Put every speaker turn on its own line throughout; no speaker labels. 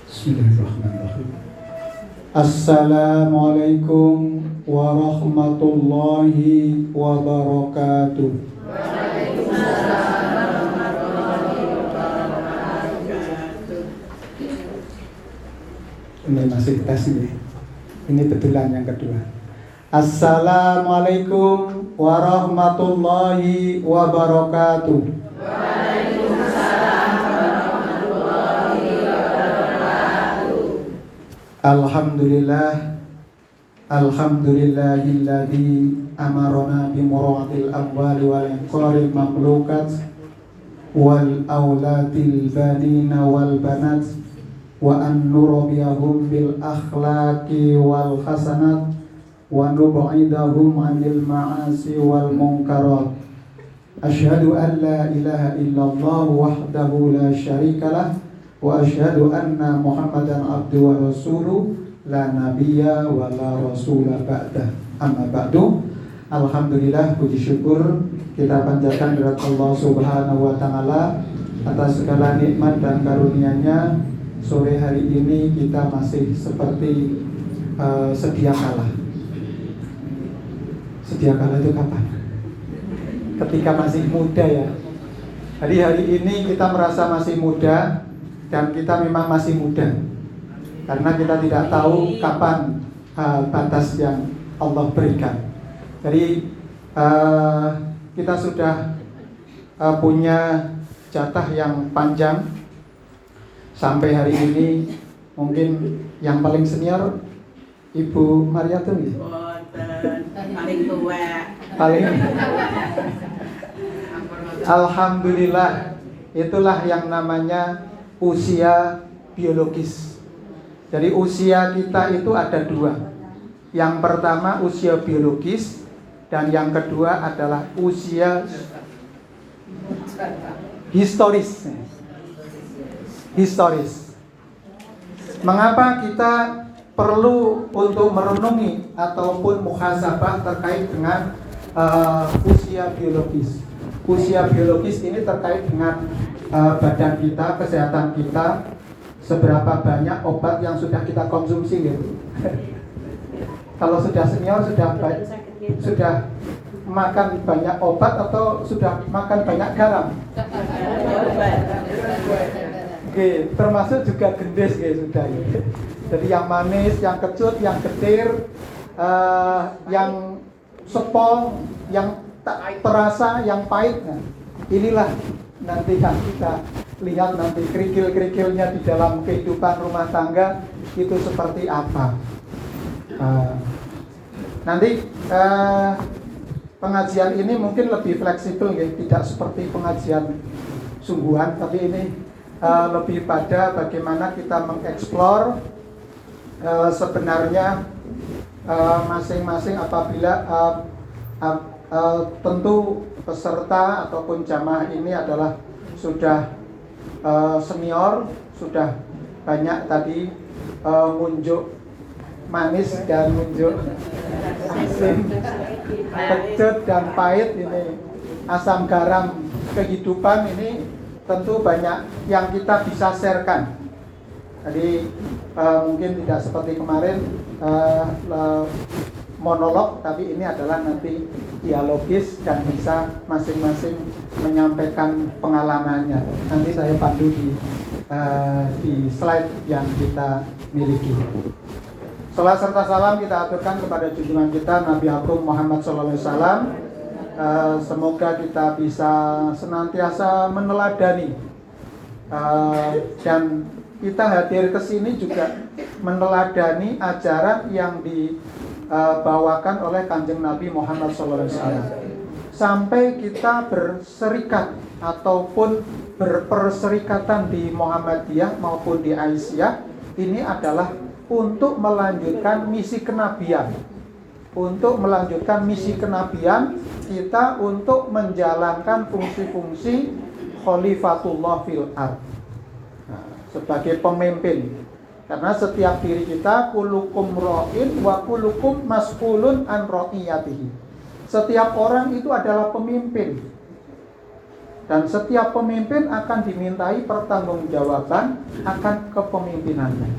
Bismillahirrahmanirrahim. Assalamualaikum warahmatullahi wabarakatuh. Ini masih tes ini. Ini betulan yang kedua. Assalamualaikum warahmatullahi wabarakatuh. Alhamdulillah, alhamdulillahilladzi amarona bimuraatil amwali wal inqaril makhluqat wal auladil banina wal banat wa an nurabiyahum bil akhlaqi wal hasanat wa nub'idahum 'anil ma'asi wal munkarat. Asyhadu an la ilaha illallah wahdahu la syarikalah wa asyhadu anna Muhammadan abduhu wa rasuluh la nabiyya wa la rasula ba'dah. Amma ba'du. Alhamdulillah, puji syukur kita panjatkan kepada Allah Subhanahu wa taala atas segala nikmat dan karunia-Nya. Sore hari ini kita masih seperti sedia kala. Sedia kala itu kapan? Ketika masih muda ya. Jadi hari ini kita merasa masih muda. Dan kita memang masih muda, karena kita tidak tahu kapan batas yang Allah berikan. Jadi kita sudah punya jatah yang panjang. Sampai hari ini mungkin yang paling senior Ibu Mariatul ya?
Paling tua.
Paling. Alhamdulillah, itulah yang namanya usia biologis. Jadi usia kita itu ada dua. Yang pertama usia biologis, dan yang kedua adalah usia historis. Historis. Mengapa kita perlu untuk merenungi ataupun muhasabah terkait dengan usia biologis? Usia biologis ini terkait dengan badan kita, kesehatan kita, seberapa banyak obat yang sudah kita konsumsi gitu. Kalau sudah senior sudah makan banyak obat atau sudah makan banyak garam? Oke, termasuk juga gendis gitu sudah. Jadi yang manis, yang kecut, yang getir, yang sepol, yang tak terasa, yang pahit. Nah, inilah nanti yang kita lihat nanti kerikil-kerikilnya di dalam kehidupan rumah tangga itu seperti apa. Nanti pengajian ini mungkin lebih fleksibel ya, tidak seperti pengajian sungguhan, tapi ini lebih pada bagaimana kita mengeksplor sebenarnya masing-masing apabila tentu peserta ataupun jamaah ini adalah sudah senior, sudah banyak tadi ngunjuk manis dan ngunjuk asin, kecut dan pahit, ini asam garam kehidupan, ini tentu banyak yang kita bisa sharekan. Jadi mungkin tidak seperti kemarin monolog, tapi ini adalah nanti dialogis dan bisa masing-masing menyampaikan pengalamannya. Nanti saya pandu di slide yang kita miliki. Salat serta salam kita aturkan kepada junjungan kita Nabi Agung Muhammad SAW. Semoga kita bisa senantiasa meneladani dan kita hadir ke sini juga meneladani ajaran yang dibawakan oleh Kanjeng Nabi Muhammad SAW. Sampai kita berserikat ataupun berperserikatan di Muhammadiyah maupun di Aisyah, ini adalah untuk melanjutkan misi kenabian. Untuk melanjutkan misi kenabian kita untuk menjalankan fungsi-fungsi Khalifatullah fil ard. Sebagai pemimpin, karena setiap diri kita kulukum ra'in wa kulukum mas'ulun an ra'iyatihi. Setiap orang itu adalah pemimpin. Dan setiap pemimpin akan dimintai pertanggungjawaban akan kepemimpinannya.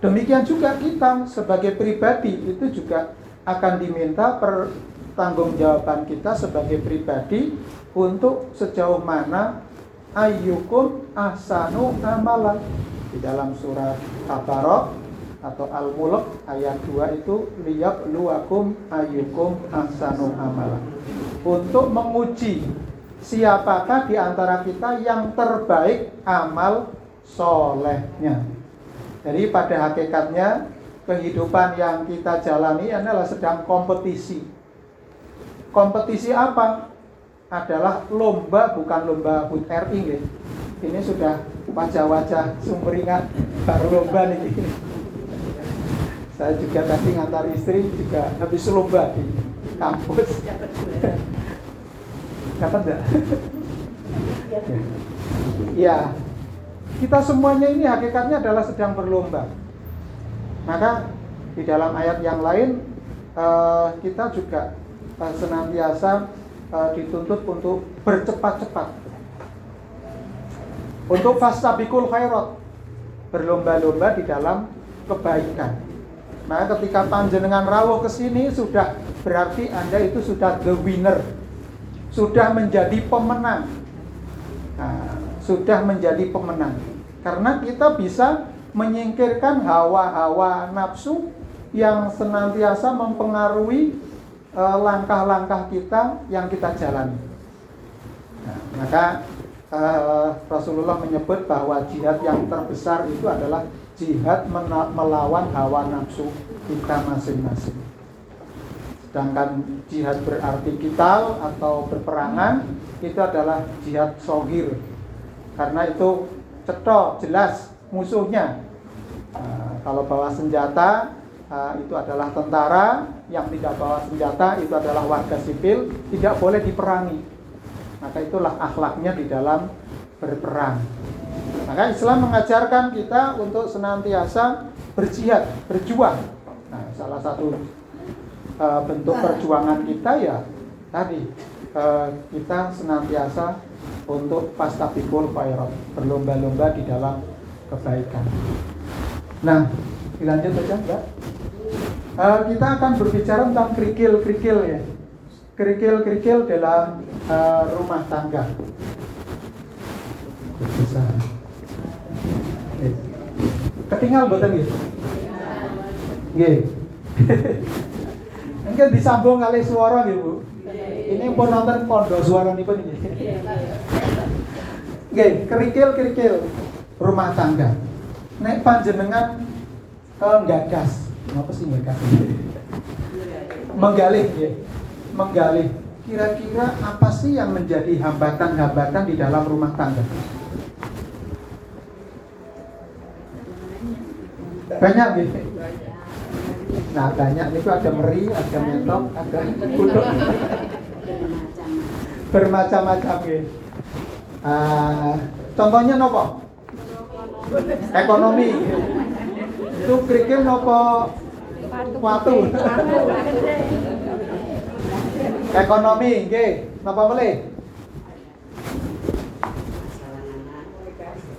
Demikian juga kita sebagai pribadi itu juga akan diminta pertanggungjawaban kita sebagai pribadi untuk sejauh mana ayyukum ahsanu amalan. Di dalam surat Tabarok atau Al-Mulk ayat 2 itu liyabluwakum ayyukum ahsanu amalan. Untuk menguji siapakah di antara kita yang terbaik amal solehnya. Jadi pada hakikatnya kehidupan yang kita jalani adalah sedang kompetisi. Kompetisi apa? Adalah lomba, bukan lomba HUT RI ya. Ini sudah wajah-wajah sumringah baru lomba nih. Saya juga tadi ngantar istri juga habis lomba di kampus. Dapat enggak? Ya, kita semuanya ini hakikatnya adalah sedang berlomba. Maka di dalam ayat yang lain kita juga senantiasa dituntut untuk bercepat-cepat, untuk fastabiqul khairat, berlomba-lomba di dalam kebaikan. Maka ketika panjenengan rawuh ke sini sudah berarti Anda itu sudah the winner, sudah menjadi pemenang. Nah, sudah menjadi pemenang. Karena kita bisa menyingkirkan hawa-hawa nafsu yang senantiasa mempengaruhi langkah-langkah kita yang kita jalani. Nah, maka Rasulullah menyebut bahwa jihad yang terbesar itu adalah jihad melawan hawa nafsu kita masing-masing. Sedangkan jihad berarti qital atau berperangan itu adalah jihad shogir, karena itu cetok jelas musuhnya. Kalau bawa senjata itu adalah tentara, yang tidak bawa senjata itu adalah warga sipil, tidak boleh diperangi. Maka itulah akhlaknya di dalam berperang. Maka Islam mengajarkan kita untuk senantiasa berjihad, berjuang. Nah, salah satu bentuk perjuangan kita ya tadi kita senantiasa untuk fastabiqul khairat, berlomba-lomba di dalam kebaikan. Nah, dilanjut aja enggak? Kita akan berbicara tentang kerikil-kerikil ya. Kerikil-kerikil dalam rumah tangga. Bisa. Ketinggal mboten nggih? Nggih. Mungkin disambung kali suara nggih, Bu. Ini pun nonton pondok suaranipun iki. Nggih, kerikil-kerikil rumah tangga. Nek panjenengan nggagas, apa sih nggagas? Menggalih ya. Menggalih. Kira-kira apa sih yang menjadi hambatan-hambatan di dalam rumah tangga? Banyak gitu. Nah, banyak itu ada meri, ada metok, ada kutuk. Bermacam-macam gitu. Contohnya nopo? Ekonomi. Itu kerikil nopo watu. Ekonomi, nggih. Napa melih?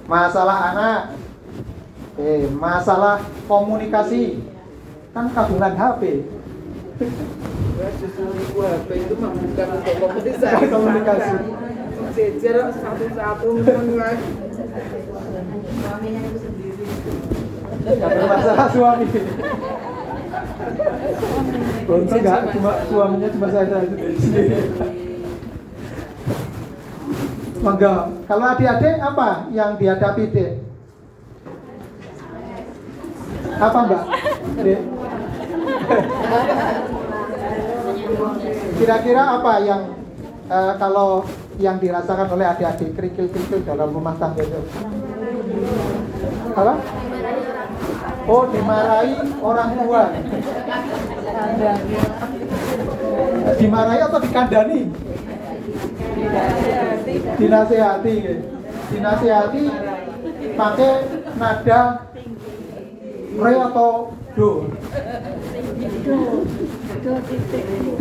Masalah anak. Masalah komunikasi. Kan kagungan HP.
HP itu mah bukan untuk komunikasi.
Komunikasi.
Jarak satu-satu suaminya itu sendiri.
Gak bermasalah suami. Untung gak cuma suaminya cuma saya sendiri. Mangga. Kalau adik-adik apa yang dihadapi Dek? Apa Mbak? Dek? Kira-kira apa yang kalau yang dirasakan oleh adik-adik kerikil-kerikil dalam rumah tangga itu? Apa? Oh, dimarahi orang tua. Dimarahi atau dikandani? Dinasehati. Dinasehati pakai nada re atau do?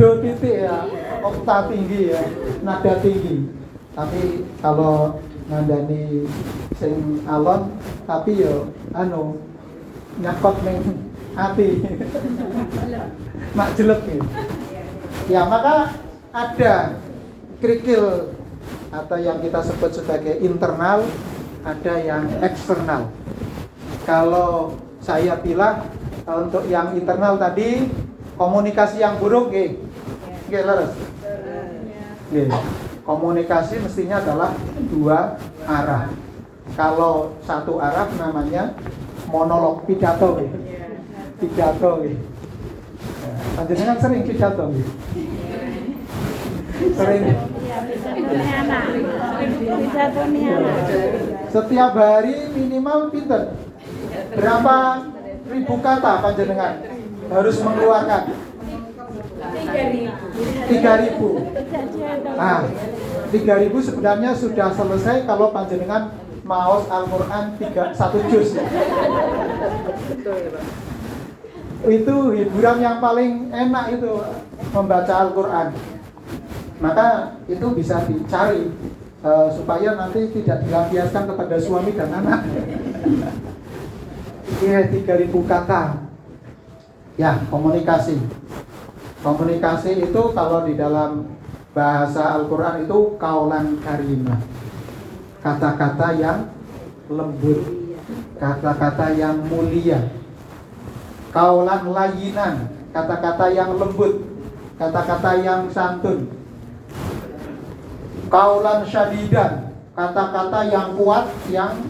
Do titik ya, oktav tinggi ya, nada tinggi. Tapi kalau ngandani sing alon tapi yo nyakot ning ati. Mak jelek gitu. Ya, maka ada kerikil atau yang kita sebut sebagai internal, ada yang eksternal. Kalau saya pilih untuk yang internal tadi komunikasi yang buruk nggih. Nggih, leres. Nggih. Komunikasi mestinya adalah dua arah. Kalau satu arah namanya monolog, pidato nggih. Pidato nggih. Panjenengan sering pidato nggih? Sering. Setiap hari minimal pinter. Berapa ribu kata panjenengan harus mengeluarkan? 3.000. Nah, 3.000 sebenarnya sudah selesai kalau panjenengan maos Al-Quran 1 juz.
Betul ya, Pak.
Itu hiburan yang paling enak itu membaca Al-Quran. Maka itu bisa dicari supaya nanti tidak dilampiaskan kepada suami dan anak. Iya, 3.000 kata. Ya, komunikasi. Komunikasi itu kalau di dalam bahasa Al-Quran itu kaulan karimah. Kata-kata yang lembut, kata-kata yang mulia. Kaulan layinan, kata-kata yang lembut, kata-kata yang santun. Kaulan syadidan, kata-kata yang kuat, yang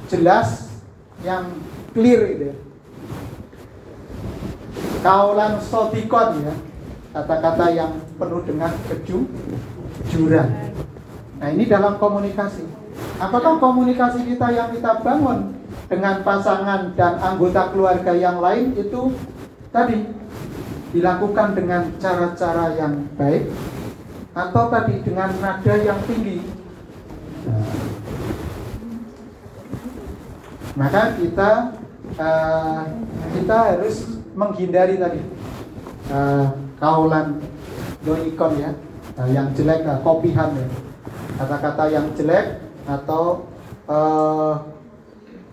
jelas, yang clear itu. Kaulan sodikon, ya, kata-kata yang penuh dengan kejujuran. Nah, ini dalam komunikasi. Apakah komunikasi kita yang kita bangun dengan pasangan dan anggota keluarga yang lain itu tadi dilakukan dengan cara-cara yang baik atau tadi dengan nada yang tinggi? Maka kita harus menghindari tadi kaulan doikon, ya, yang jelek, kopihan, ya, kata-kata yang jelek atau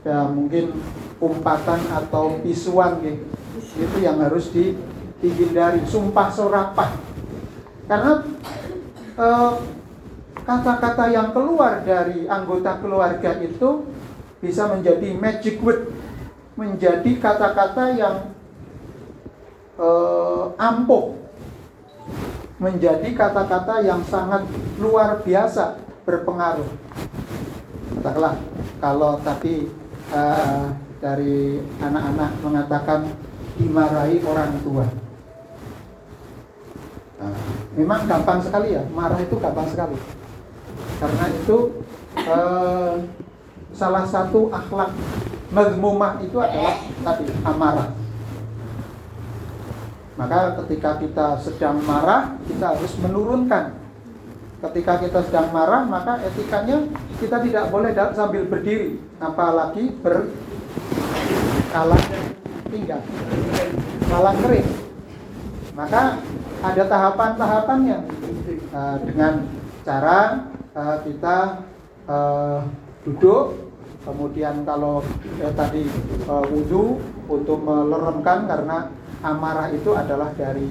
ya mungkin umpatan atau pisuan, gitu. Itu yang harus dihindari. Sumpah serapah, karena kata-kata yang keluar dari anggota keluarga itu bisa menjadi magic word, menjadi kata-kata yang ampuh, menjadi kata-kata yang sangat luar biasa berpengaruh. Katakanlah kalau tadi dari anak-anak mengatakan dimarahi orang tua. Memang gampang sekali, ya, marah itu gampang sekali. Karena itu salah satu akhlak mazmumah itu adalah tadi amarah. Maka ketika kita sedang marah, kita harus menurunkan. Ketika kita sedang marah, maka etikanya kita tidak boleh sambil berdiri, apalagi berkalang pinggang, kalang kering. Maka ada tahapan-tahapannya. Dengan cara kita duduk, kemudian kalau tadi wudu untuk meleremkan, karena amarah itu adalah dari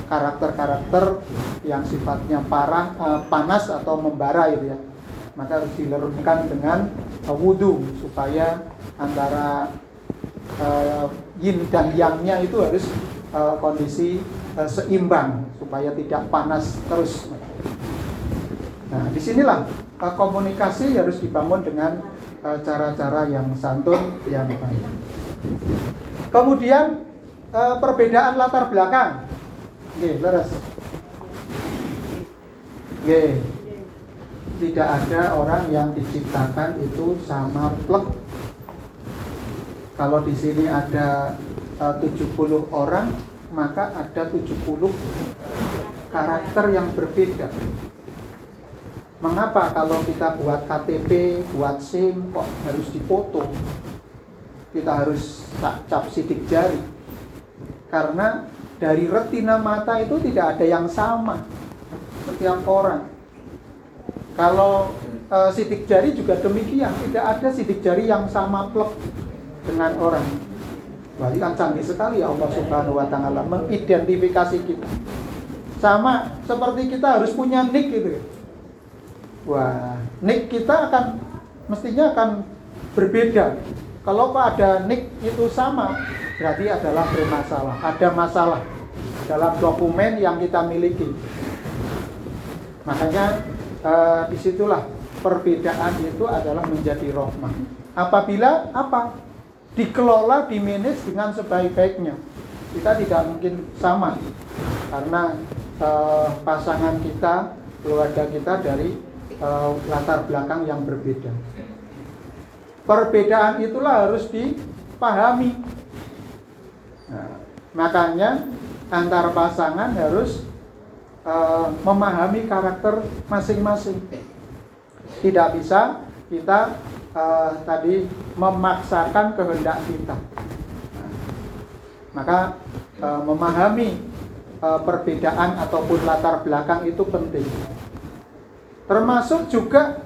karakter-karakter yang sifatnya panas atau membara, itu, ya. Maka harus dileremkan dengan wudu supaya antara yin dan yang-nya itu harus kondisi seimbang supaya tidak panas terus. Nah, disinilah komunikasi harus dibangun dengan cara-cara yang santun, yang baik. Kemudian perbedaan latar belakang. Nggih, leres. Nggih. Tidak ada orang yang diciptakan itu sama plek. Kalau di sini ada 70 orang, maka ada 70 karakter yang berbeda. Mengapa kalau kita buat KTP, buat SIM kok harus dipoto? Kita harus cap sidik jari. Karena dari retina mata itu tidak ada yang sama setiap orang. Kalau sidik jari juga demikian, tidak ada sidik jari yang sama plek dengan orang. Berarti kan canggih sekali ya Allah Subhanahu wa taala mengidentifikasi kita. Sama seperti kita harus punya nick gitu. Wah, nick kita mestinya akan berbeda. Kalau ada nick itu sama, berarti adalah bermasalah, ada masalah dalam dokumen yang kita miliki. Makanya disitulah perbedaan itu adalah menjadi rahmah. Apabila dikelola, dimanage dengan sebaik-baiknya. Kita tidak mungkin sama karena pasangan kita, keluarga kita dari latar belakang yang berbeda. Perbedaan itulah harus dipahami. Nah, makanya antar pasangan harus memahami karakter masing-masing. Tidak bisa kita tadi memaksakan kehendak kita. Nah, maka memahami perbedaan ataupun latar belakang itu penting. Termasuk juga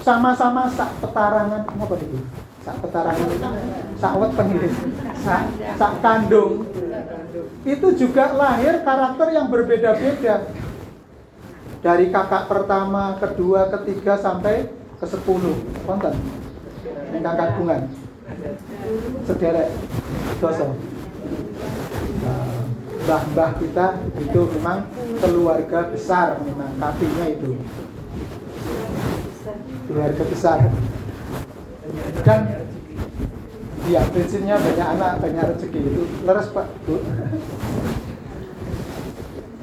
sama-sama sak petarangan, apa itu? Sak petarangan itu, sak weteng itu, sak kandung. Itu juga lahir karakter yang berbeda-beda. Dari kakak pertama, kedua, ketiga sampai ke-10. Konten. Ini kakak bungan. Sederek. Dosa. Mbah-mbah kita itu memang keluarga besar, memang kakinya itu. Keluarga besar. Dan ya prinsipnya banyak anak, banyak rezeki itu. Leres Pak, Bu.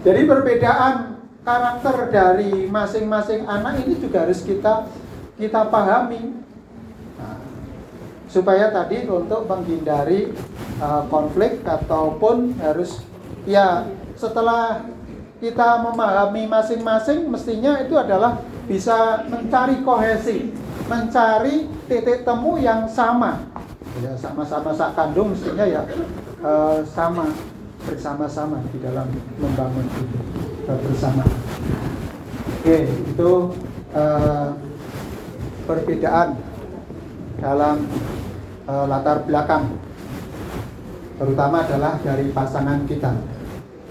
Jadi perbedaan karakter dari masing-masing anak ini juga harus kita pahami. Nah, supaya tadi untuk menghindari konflik ataupun harus ya setelah kita memahami masing-masing mestinya itu adalah bisa mencari kohesi, mencari titik temu yang sama. Ya sama-sama sak kandung mestinya ya sama, bersama-sama di dalam membangun itu bersama. Oke, itu perbedaan dalam latar belakang, terutama adalah dari pasangan kita.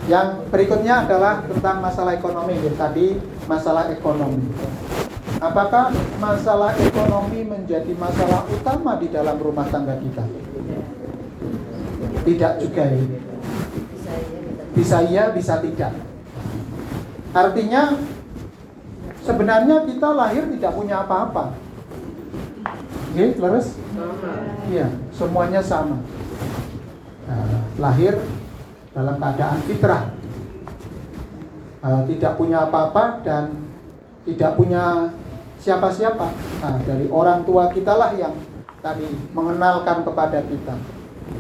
Yang berikutnya adalah tentang masalah ekonomi. Tadi masalah ekonomi. Apakah masalah ekonomi menjadi masalah utama di dalam rumah tangga kita? Tidak juga ya. Bisa iya, bisa tidak. Artinya sebenarnya kita lahir tidak punya apa-apa. Oke, leres? Iya, semuanya sama. Lahir dalam keadaan fitrah, tidak punya apa-apa dan tidak punya siapa-siapa. Nah, dari orang tua kita lah yang tadi mengenalkan kepada kita,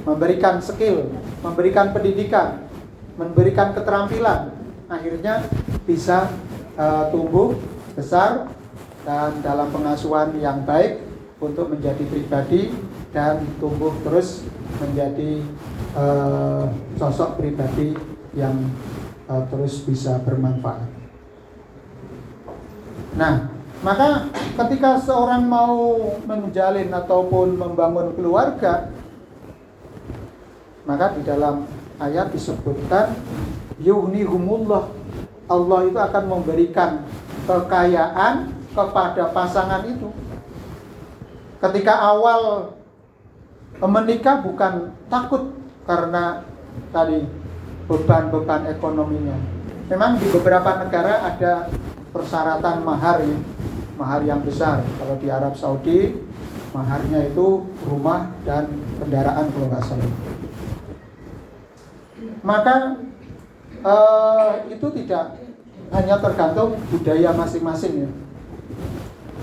memberikan skill, memberikan pendidikan, memberikan keterampilan, akhirnya bisa tumbuh besar dan dalam pengasuhan yang baik untuk menjadi pribadi dan tumbuh terus menjadi sosok pribadi yang terus bisa bermanfaat. Nah, maka ketika seorang mau menjalin ataupun membangun keluarga, maka di dalam ayat disebutkan yuhnihumullah, Allah itu akan memberikan kekayaan kepada pasangan itu. Ketika awal menikah bukan takut karena tadi beban-beban ekonominya. Memang di beberapa negara ada persyaratan mahar ya, mahar yang besar. Kalau di Arab Saudi maharnya itu rumah dan kendaraan kalau nggak salah. Maka itu tidak hanya tergantung budaya masing-masing ya.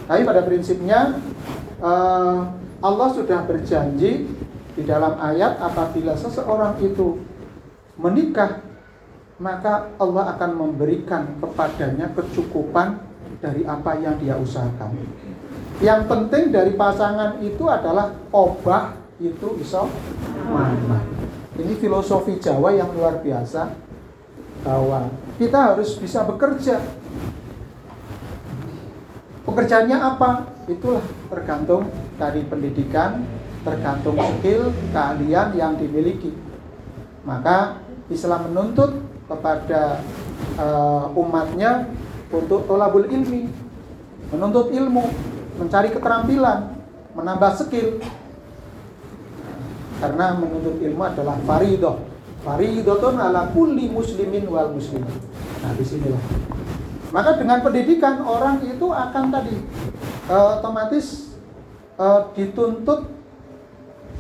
Tapi pada prinsipnya Allah sudah berjanji di dalam ayat apabila seseorang itu menikah, maka Allah akan memberikan kepadanya kecukupan dari apa yang dia usahakan. Yang penting dari pasangan itu adalah obah itu iso mana. Ini filosofi Jawa yang luar biasa, bahwa kita harus bisa bekerja. Pekerjaannya apa? Itulah tergantung dari pendidikan, tergantung skill, keahlian yang dimiliki. Maka Islam menuntut kepada umatnya untuk tholabul ilmi, menuntut ilmu, mencari keterampilan, menambah skill. Karena menuntut ilmu adalah faridah. Faridatun ala kulli muslimin wal muslimin. Nah, disinilah. Maka dengan pendidikan orang itu akan tadi otomatis dituntut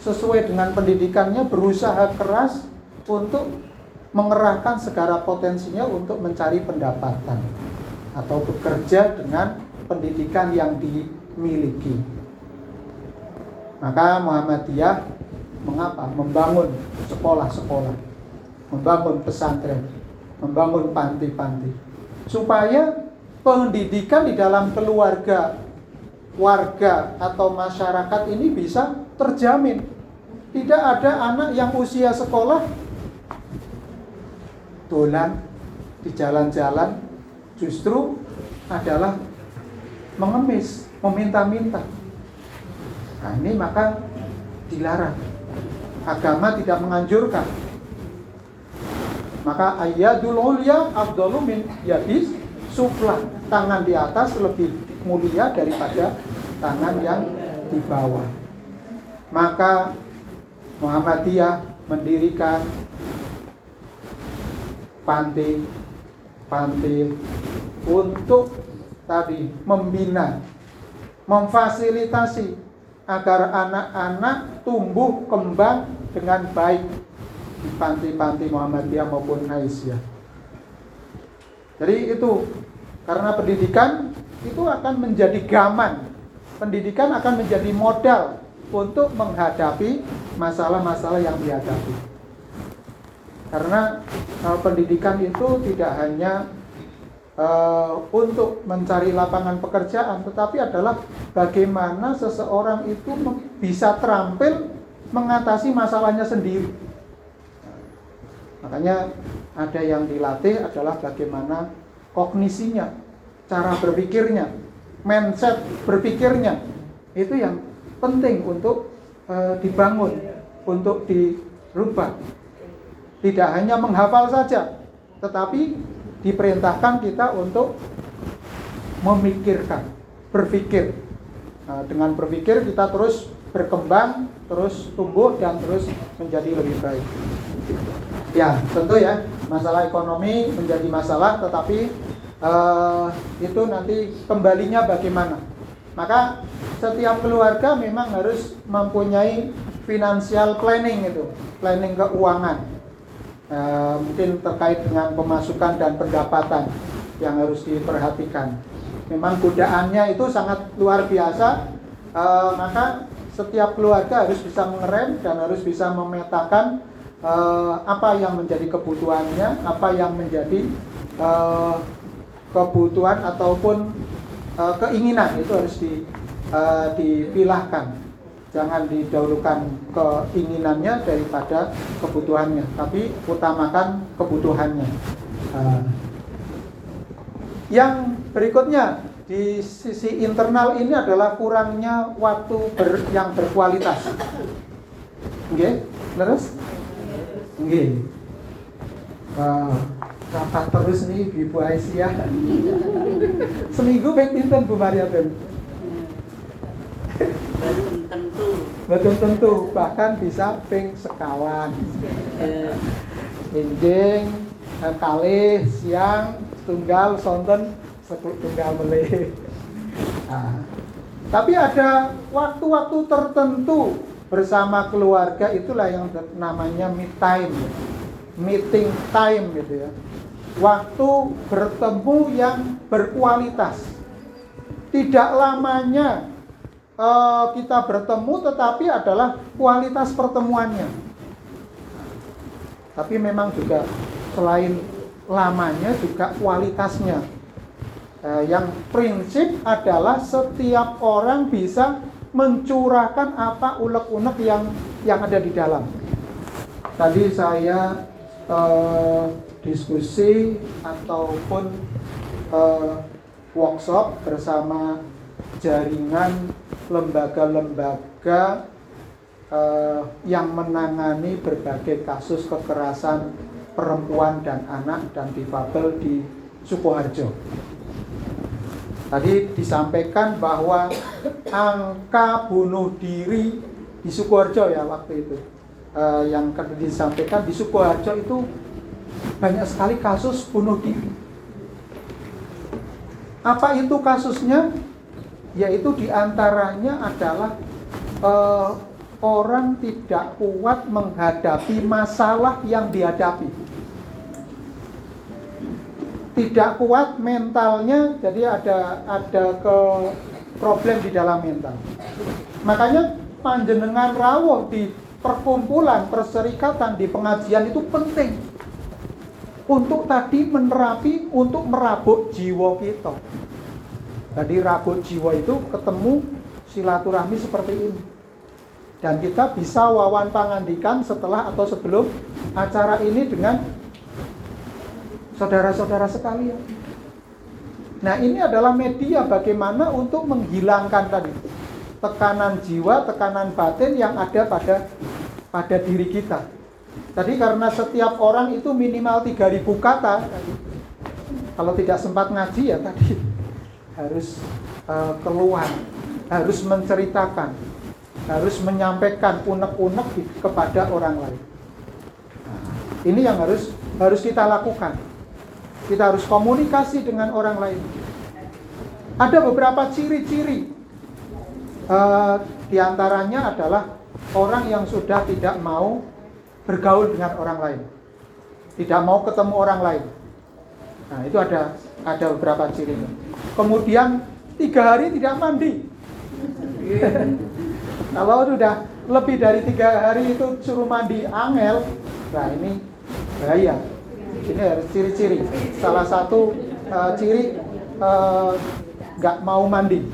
sesuai dengan pendidikannya, berusaha keras untuk mengerahkan segala potensinya untuk mencari pendapatan atau bekerja dengan pendidikan yang dimiliki. Maka Muhammadiyah mengapa? Membangun sekolah-sekolah, membangun pesantren, membangun panti-panti, supaya pendidikan di dalam keluarga, warga atau masyarakat ini bisa terjamin. Tidak ada anak yang usia sekolah dolan di jalan-jalan, justru adalah mengemis, meminta-minta. Nah, ini maka dilarang. Agama tidak menganjurkan. Maka ayyadul ulya afdalu min yadis sufla. Tangan di atas lebih mulia daripada tangan yang di bawah. Maka Muhammadiyah mendirikan panti untuk tadi membina, memfasilitasi agar anak-anak tumbuh kembang dengan baik di panti-panti Muhammadiyah maupun Aisyah. Jadi itu, karena pendidikan itu akan menjadi gaman, pendidikan akan menjadi modal untuk menghadapi masalah-masalah yang dihadapi. Karena pendidikan itu tidak hanya untuk mencari lapangan pekerjaan, tetapi adalah bagaimana seseorang itu bisa terampil mengatasi masalahnya sendiri. Makanya ada yang dilatih adalah bagaimana kognisinya, cara berpikirnya, mindset berpikirnya. Itu yang penting untuk dibangun, untuk dirubah. Tidak hanya menghafal saja, tetapi diperintahkan kita untuk memikirkan, berpikir. Nah, dengan berpikir kita terus berkembang, terus tumbuh dan terus menjadi lebih baik. Ya, tentu ya, masalah ekonomi menjadi masalah, tetapi itu nanti kembalinya bagaimana. Maka setiap keluarga memang harus mempunyai financial planning itu, planning keuangan. Mungkin terkait dengan pemasukan dan pendapatan yang harus diperhatikan. Memang godaannya itu sangat luar biasa, maka setiap keluarga harus bisa mengerem dan harus bisa memetakan apa yang menjadi kebutuhannya, apa yang menjadi kebutuhan ataupun keinginan, itu harus dipilahkan. Jangan didahulukan keinginannya daripada kebutuhannya, tapi utamakan kebutuhannya. Yang berikutnya di sisi internal ini adalah kurangnya waktu yang berkualitas. Nggih, leres? Nggih. Rapat terus nih Ibu Aisyah. Seminggu ping pinten Bu Maria Ben? Betul tentu, bahkan bisa ping sekawan. Injing kalih siang tunggal sonten tunggal melih. Tapi ada waktu-waktu tertentu bersama keluarga, itulah yang namanya me time, meeting time gitu ya. Waktu bertemu yang berkualitas. Tidak lamanya kita bertemu, tetapi adalah kualitas pertemuannya. Tapi memang juga selain lamanya juga kualitasnya. Yang prinsip adalah setiap orang bisa mencurahkan apa unek-unek yang ada di dalam. Tadi saya diskusi ataupun workshop bersama jaringan lembaga-lembaga yang menangani berbagai kasus kekerasan perempuan dan anak dan difabel di Sukoharjo. Tadi disampaikan bahwa angka bunuh diri di Sukoharjo ya waktu itu, yang disampaikan di Sukoharjo itu banyak sekali kasus bunuh diri. Apa itu kasusnya? Yaitu diantaranya adalah orang tidak kuat menghadapi masalah yang dihadapi. Tidak kuat mentalnya, jadi ada problem di dalam mental. Makanya panjenengan rawuh di perkumpulan, perserikatan, di pengajian itu penting untuk tadi menerapi, untuk merabuk jiwa kita. Jadi rabuk jiwa itu ketemu silaturahmi seperti ini. Dan kita bisa wawan pangandikan setelah atau sebelum acara ini dengan saudara-saudara sekalian. Nah, ini adalah media bagaimana untuk menghilangkan tadi tekanan jiwa, tekanan batin yang ada pada diri kita. Tadi karena setiap orang itu minimal 3.000 kata. Kalau tidak sempat ngaji ya tadi harus keluar, harus menceritakan, harus menyampaikan unek-unek kepada orang lain. Nah, ini yang harus kita lakukan. Kita harus komunikasi dengan orang lain. Ada beberapa ciri-ciri. Di antaranya adalah orang yang sudah tidak mau bergaul dengan orang lain, tidak mau ketemu orang lain. Nah, itu ada beberapa cirinya. Kemudian 3 hari tidak mandi. Kalau sudah lebih dari 3 hari itu suruh mandi angel, nah ini bahaya. Ini harus ciri-ciri. Salah satu ciri nggak mau mandi.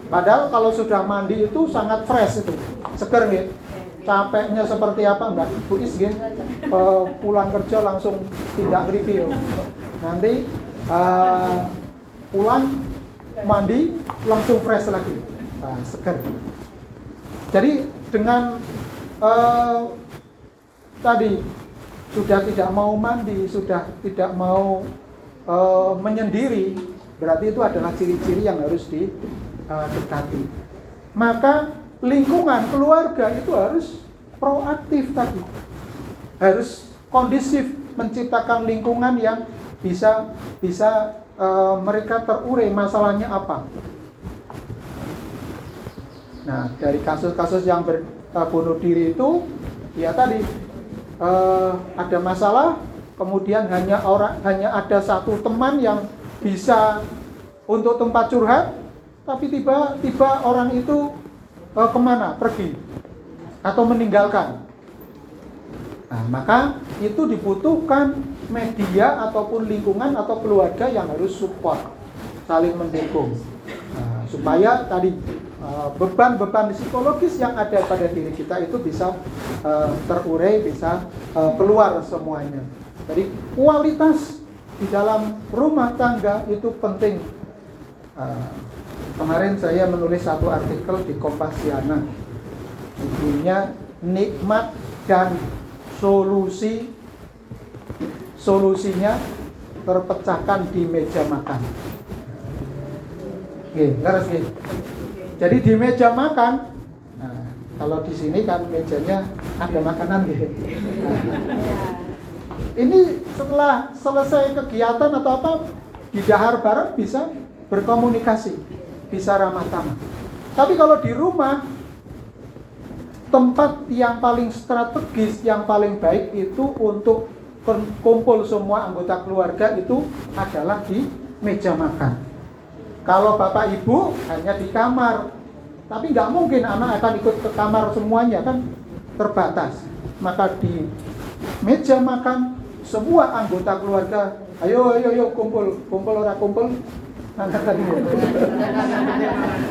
Padahal kalau sudah mandi itu sangat fresh itu, seger gitu. Capeknya seperti apa enggak? Buis gitu. Pulang kerja langsung tidak review. Nanti pulang mandi langsung fresh lagi, seger. Jadi dengan tadi sudah tidak mau mandi, sudah tidak mau menyendiri, berarti itu adalah ciri-ciri yang harus didekati. Maka lingkungan keluarga itu harus proaktif tadi, harus kondisif, menciptakan lingkungan yang bisa mereka terurai masalahnya apa. Nah, dari kasus-kasus yang bunuh diri itu, ya tadi ada masalah, kemudian hanya ada satu teman yang bisa untuk tempat curhat, tapi tiba-tiba orang itu kemana? Pergi atau meninggalkan. Nah, maka itu dibutuhkan media ataupun lingkungan atau keluarga yang harus support, saling mendukung, supaya tadi beban-beban psikologis yang ada pada diri kita itu bisa terurai, bisa keluar semuanya. Jadi kualitas di dalam rumah tangga itu penting. Kemarin saya menulis satu artikel di Kompasiana, judulnya Nikmat dan Solusinya terpecahkan di meja makan. Harus gitu. Jadi di meja makan, nah, kalau di sini kan mejanya ada makanan gitu. Ini setelah selesai kegiatan atau apa, di dahar bareng bisa berkomunikasi, bisa ramah tamah. Tapi kalau di rumah, tempat yang paling strategis, yang paling baik itu untuk kumpul semua anggota keluarga itu adalah di meja makan. Kalau bapak ibu hanya di kamar, tapi nggak mungkin anak akan ikut ke kamar semuanya, kan terbatas. Maka di meja makan semua anggota keluarga, ayo kumpul ora kumpul, mangan tadi.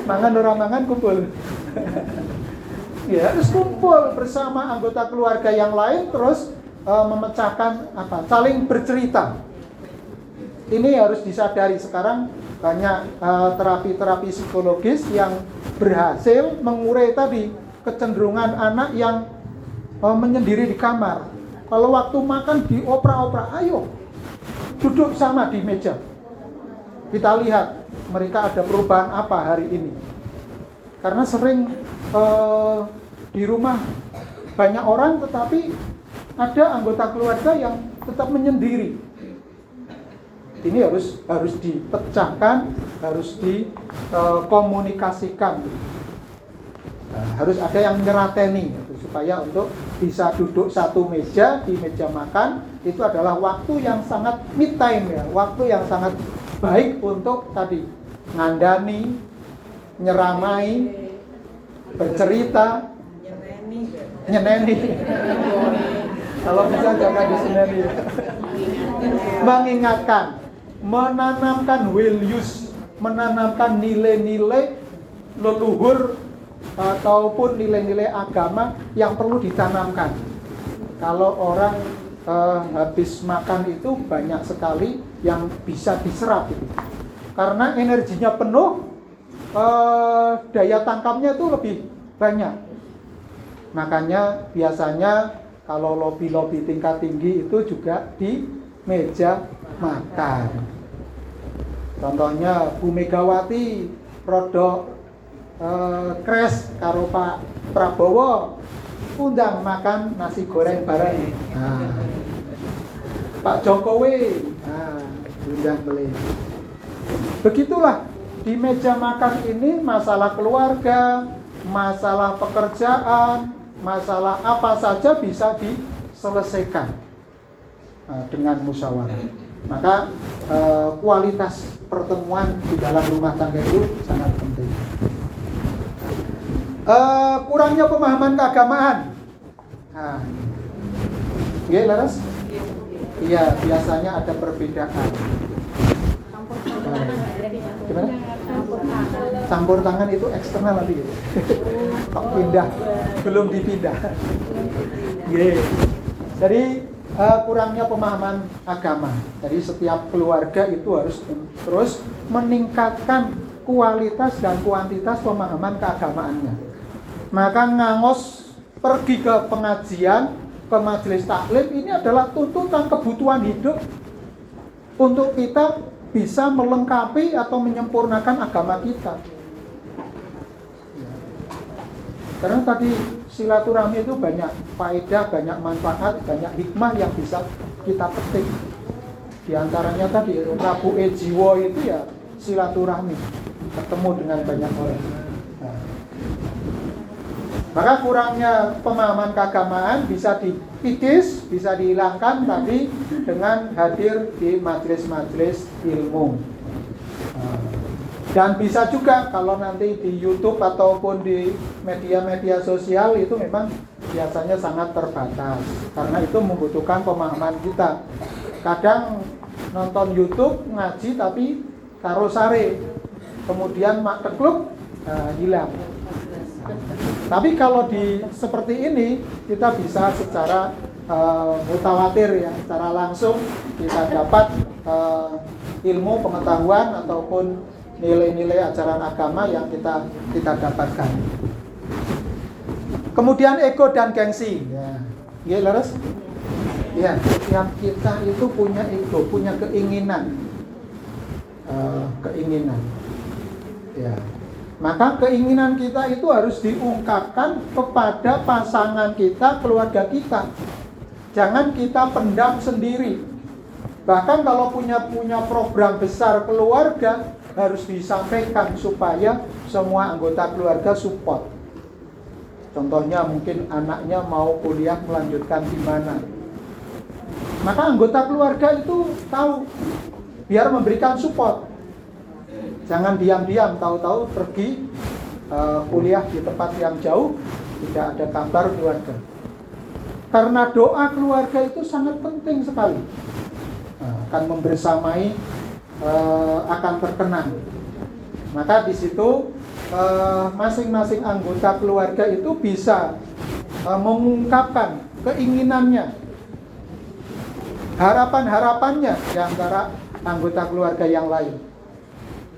Mangan ora mangan kumpul. Ya, harus kumpul bersama anggota keluarga yang lain, terus memecahkan saling bercerita. Ini harus disadari sekarang. banyak terapi-terapi psikologis yang berhasil mengurai tadi kecenderungan anak yang menyendiri di kamar. Kalau waktu makan dioprak-oprak, ayo duduk sama di meja. Kita lihat mereka ada perubahan apa hari ini. Karena sering di rumah banyak orang, tetapi ada anggota keluarga yang tetap menyendiri. Ini harus dipecahkan, harus dikomunikasikan. Harus ada yang nyerateni supaya untuk bisa duduk satu meja di meja makan. Itu adalah waktu yang sangat me time ya, waktu yang sangat baik untuk tadi ngandani, nyeramai, bercerita, nyeneni. Kalau bisa jangan diseneni. Mengingatkan, menanamkan values, menanamkan nilai-nilai leluhur ataupun nilai-nilai agama yang perlu ditanamkan. Kalau orang habis makan itu banyak sekali yang bisa diserap itu. Karena energinya penuh, daya tangkapnya itu lebih banyak. Makanya biasanya kalau lobi-lobi tingkat tinggi itu juga di meja makan. Contohnya Bu Megawati rodok kres karo Pak Prabowo undang makan nasi goreng bareng. Pak Jokowi undang beli. Begitulah di meja makan ini masalah keluarga, masalah pekerjaan, masalah apa saja bisa diselesaikan dengan musyawarah. Maka kualitas pertemuan di dalam rumah tangga itu sangat penting. Kurangnya pemahaman keagamaan. Iya, Laras? Iya, biasanya ada perbedaan. Gimana? Campur tangan itu eksternal nanti gitu. Pindah, belum dipindah. Jadi kurangnya pemahaman agama. Jadi setiap keluarga itu harus terus meningkatkan kualitas dan kuantitas pemahaman keagamaannya. Maka ngangos pergi ke pengajian, ke majelis taklim, ini adalah tuntutan kebutuhan hidup untuk kita bisa melengkapi atau menyempurnakan agama kita. Karena tadi silaturahmi itu banyak faedah, banyak manfaat, banyak hikmah yang bisa kita petik. Di antaranya tadi Rabu Jiwo itu ya silaturahmi, ketemu dengan banyak orang. Maka kurangnya pemahaman keagamaan bisa dikikis, bisa dihilangkan tadi dengan hadir di majelis-majelis ilmu. Dan bisa juga kalau nanti di YouTube ataupun di media-media sosial itu memang biasanya sangat terbatas. Karena itu membutuhkan pemahaman kita. Kadang nonton YouTube ngaji tapi karo sare, kemudian mak tekluk hilang. Tapi kalau di seperti ini kita bisa secara mutawatir ya, secara langsung kita dapat ilmu pengetahuan ataupun nilai-nilai ajaran agama yang kita dapatkan. Kemudian ego dan gengsi. Ya, Laras? Ya, setiap kita itu punya ego, punya keinginan. Ya. Maka keinginan kita itu harus diungkapkan kepada pasangan kita, keluarga kita. Jangan kita pendam sendiri. Bahkan kalau punya program besar keluarga, harus disampaikan supaya semua anggota keluarga support. Contohnya mungkin anaknya mau kuliah melanjutkan di mana. Maka anggota keluarga itu tahu, biar memberikan support. Jangan diam-diam, tahu-tahu pergi kuliah di tempat yang jauh, tidak ada kabar keluarga. Karena doa keluarga itu sangat penting sekali. Akan membersamai, akan terkenang. Maka di situ masing-masing anggota keluarga itu bisa mengungkapkan keinginannya, harapan-harapannya di antara anggota keluarga yang lain.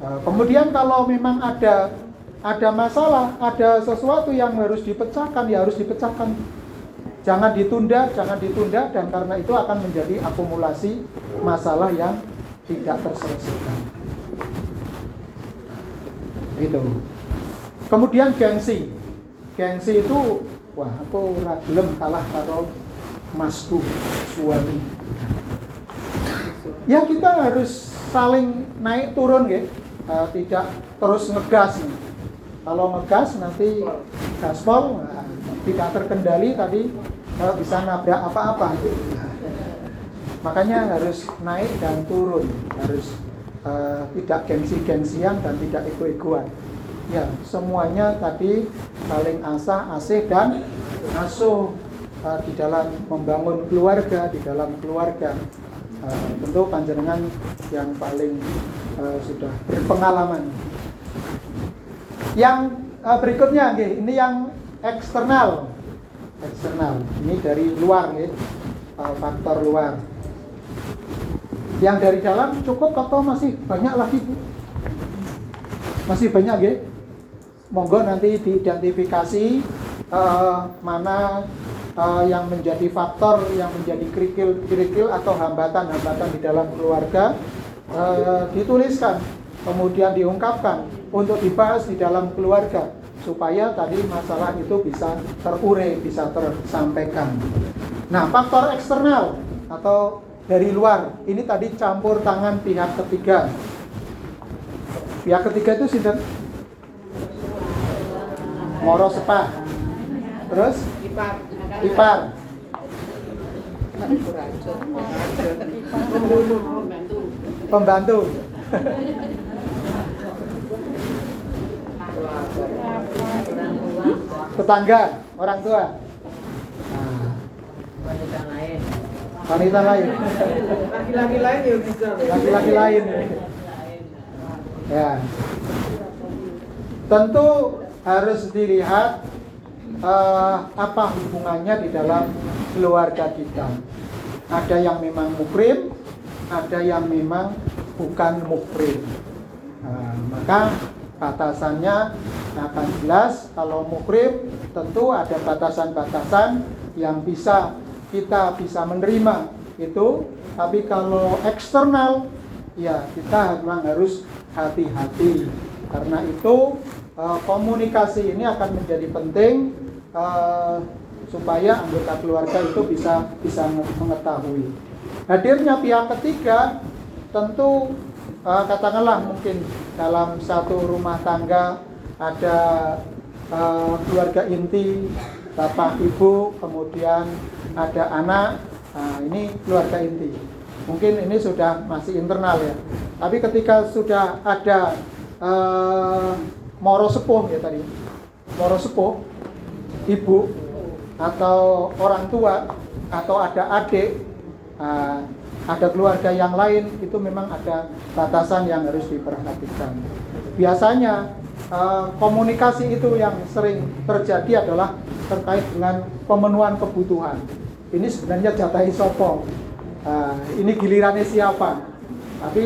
Kemudian kalau memang ada masalah, ada sesuatu yang harus dipecahkan, ya harus dipecahkan. Jangan ditunda, dan karena itu akan menjadi akumulasi masalah yang tidak terselesaikan. Gitu. Kemudian gengsi. Gengsi itu, wah aku ora gelem kalah karo masku suami. Ya kita harus saling naik turun ya. Tidak terus ngegas nih. Kalau ngegas nanti gaspol tidak terkendali tadi bisa nabrak apa-apa. Makanya harus naik dan turun, harus tidak gengsi-gengsian dan tidak ego-egoan. Ya, semuanya tadi saling asah, asih dan asuh di dalam membangun keluarga, di dalam keluarga. Tentu panjenengan yang paling sudah berpengalaman. Yang berikutnya, ini yang eksternal. Ini dari luar, faktor luar. Yang dari dalam cukup atau masih banyak lagi, Bu? Masih banyak, ya? Monggo nanti diidentifikasi mana yang menjadi faktor, yang menjadi kerikil atau hambatan-hambatan di dalam keluarga, dituliskan, kemudian diungkapkan untuk dibahas di dalam keluarga, supaya tadi masalah itu bisa terurai, bisa tersampaikan. Nah, faktor eksternal atau dari luar, ini tadi campur tangan pihak ketiga. Pihak ketiga itu sinten? Moro sepah. Terus? Ipar. Pembantu. Tetangga, orang tua. Wanita lain.
Laki-laki lain ya bisa.
Laki-laki lain. Ya. Tentu harus dilihat apa hubungannya di dalam keluarga kita. Ada yang memang mukrim, ada yang memang bukan mukrim. Maka batasannya akan jelas. Kalau mukrim tentu ada batasan-batasan yang kita bisa menerima itu. Tapi kalau eksternal, ya kita memang harus hati-hati. Karena itu komunikasi ini akan menjadi penting supaya anggota keluarga itu bisa mengetahui. Hadirnya pihak ketiga tentu katakanlah mungkin dalam satu rumah tangga ada keluarga inti, bapak ibu, kemudian ada anak. Nah, ini keluarga inti. Mungkin ini sudah masih internal ya. Tapi ketika sudah ada moro sepuh ya tadi, moro sepuh, ibu atau orang tua atau ada adik, ada keluarga yang lain, itu memang ada batasan yang harus diperhatikan. Biasanya komunikasi itu yang sering terjadi adalah terkait dengan pemenuhan kebutuhan. Ini sebenarnya jatahi sopo, ini gilirannya siapa. Tapi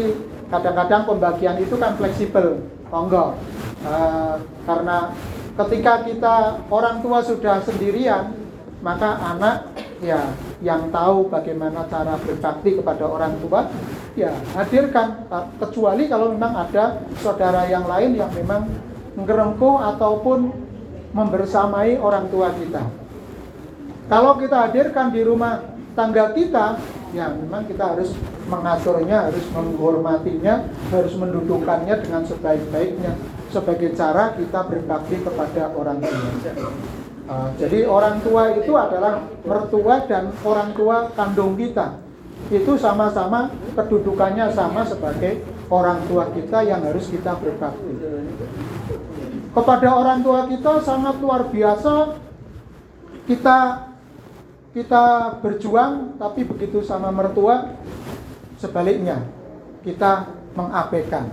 kadang-kadang pembagian itu kan fleksibel, monggo. Karena ketika kita orang tua sudah sendirian, maka anak ya yang tahu bagaimana cara berbakti kepada orang tua, ya hadirkan. Kecuali kalau memang ada saudara yang lain yang memang ngerengkuh ataupun membersamai orang tua kita. Kalau kita hadirkan di rumah tangga kita, ya memang kita harus mengaturnya, harus menghormatinya, harus mendudukkannya dengan sebaik-baiknya sebagai cara kita berbakti kepada orang tua. Jadi orang tua itu adalah mertua dan orang tua kandung kita. Itu sama-sama kedudukannya sama sebagai orang tua kita yang harus kita berbakti. Kepada orang tua kita sangat luar biasa kita berjuang, tapi begitu sama mertua sebaliknya kita mengabaikan.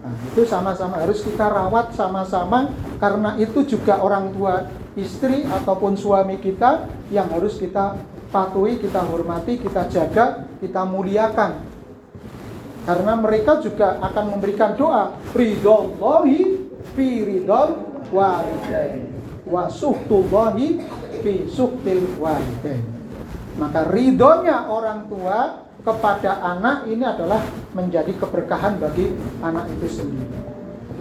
Nah, itu sama-sama harus kita rawat sama-sama, karena itu juga orang tua istri ataupun suami kita yang harus kita patuhi, kita hormati, kita jaga, kita muliakan. Karena mereka juga akan memberikan doa ridhollahi fi ridhol walidain wa suhtullahi fi suhtil walidain. Maka ridhonya orang tua kepada anak ini adalah menjadi keberkahan bagi anak itu sendiri.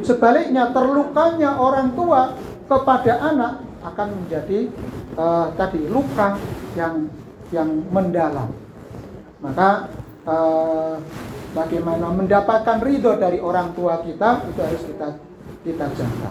Sebaliknya terlukanya orang tua kepada anak akan menjadi tadi luka yang mendalam. Maka bagaimana mendapatkan ridho dari orang tua kita itu harus kita jaga.